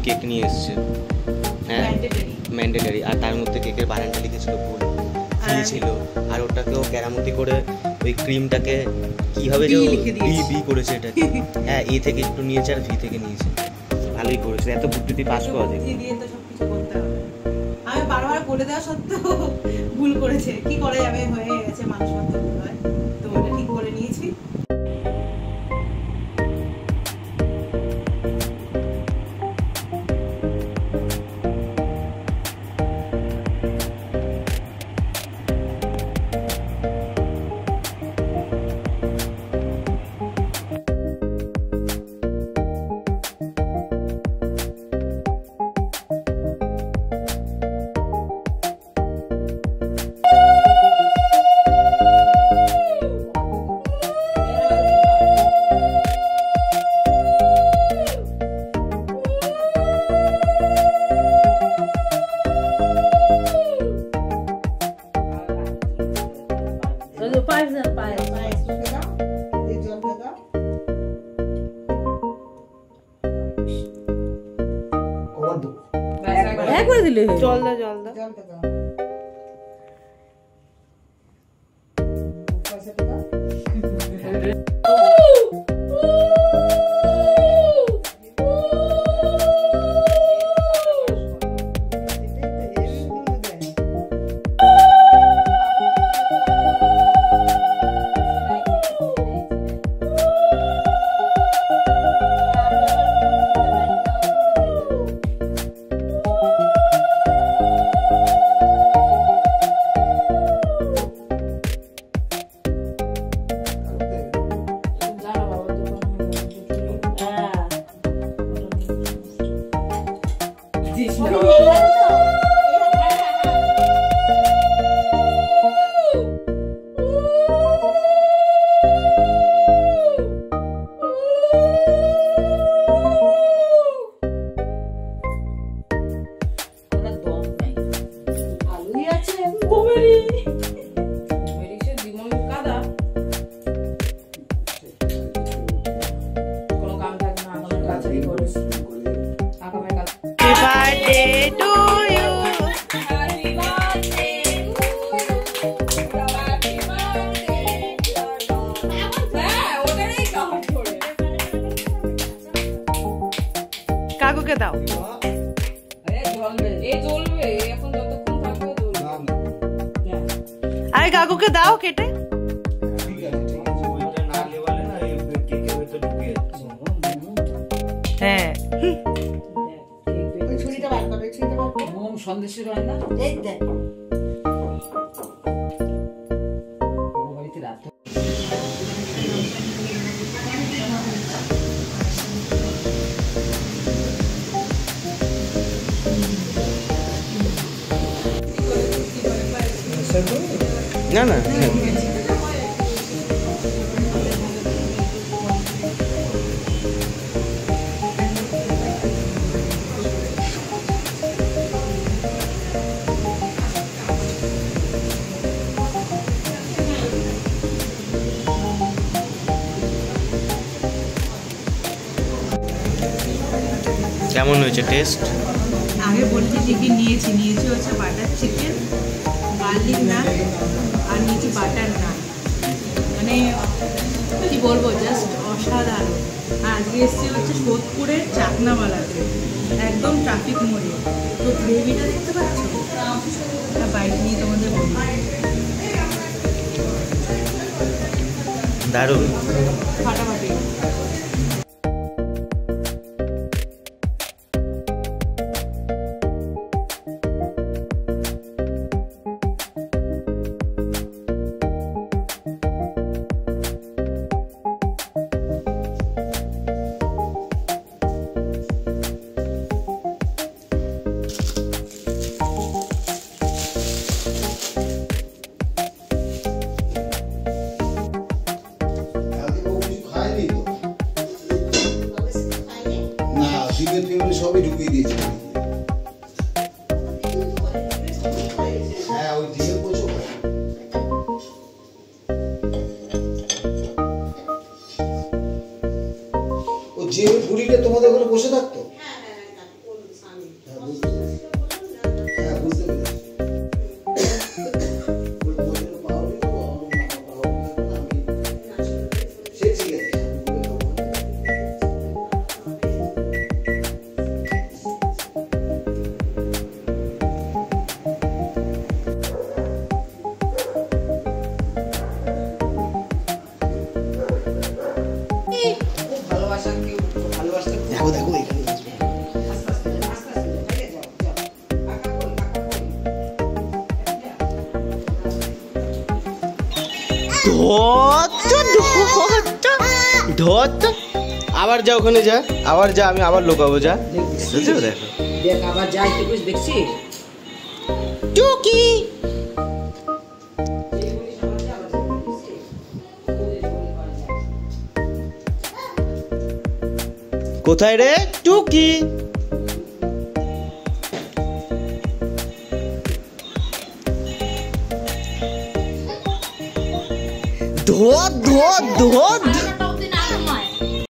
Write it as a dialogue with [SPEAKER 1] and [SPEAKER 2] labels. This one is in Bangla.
[SPEAKER 1] কেক নিয়ে এসছে, হ্যাঁ ম্যান্ডেটারি, আর তার মধ্যে কেকের বানানটা লিখেছিল ভুল ছিল, আর ওটাকেও কেরামতি করে ওই ক্রিমটাকে কিভাবে যে বি করেছে এটাকে, হ্যাঁ এ থেকে একটু নিয়েছে আর ভি থেকে নিয়েছে, ভালোই করেছে। এত বুদ্ধিতে পাস করা যায়,
[SPEAKER 2] আমি বারবার বলে দেওয়া সত্ত্বেও ভুল করেছে, কি করে যাবে, হয়ে গেছে, মানুষ মাত্র ভুল হয়, তো ওটা ঠিক করে নিয়েছি। জল দা জল দা কাকুকে দাও। আরে কাকুকে দাও কেটে। হ্যাঁ সন্দেশের হয় না।
[SPEAKER 1] না না কেমন হয়েছে টেস্ট?
[SPEAKER 2] আগে বলছি যে কি নিয়েছি হচ্ছে বাটার চিকেন, গার্লিক নান আর নিচে বাটার নান, মানে কি বলবো জাস্ট অসাধারণ। আর আজকে এসেছি হচ্ছে সোদপুরের চাকনাওয়ালাতে, একদম ট্রাফিক মোড়ে। তো গ্রেভিটা দেখতে পাচ্ছ, একটা বাইক নিয়ে তোমাদের বলি,
[SPEAKER 1] দারুণ
[SPEAKER 2] ফাটাফাটি।
[SPEAKER 3] সবই ঢুকিয়ে দিয়েছে। হ্যাঁ ওই দিকে প্রচুর ও যে বুড়িটা তোমাদের ওখানে বসে থাকতো,
[SPEAKER 1] আবার যা, ওখানে যা, আবার যা, আমি আবার লোকাবো, যা। দেখো
[SPEAKER 3] দেখ আবার যাই তো বুঝ দেখছিস
[SPEAKER 1] টুকি। কোথায় রে টুকি? ধোদ ধোদ ধোদ।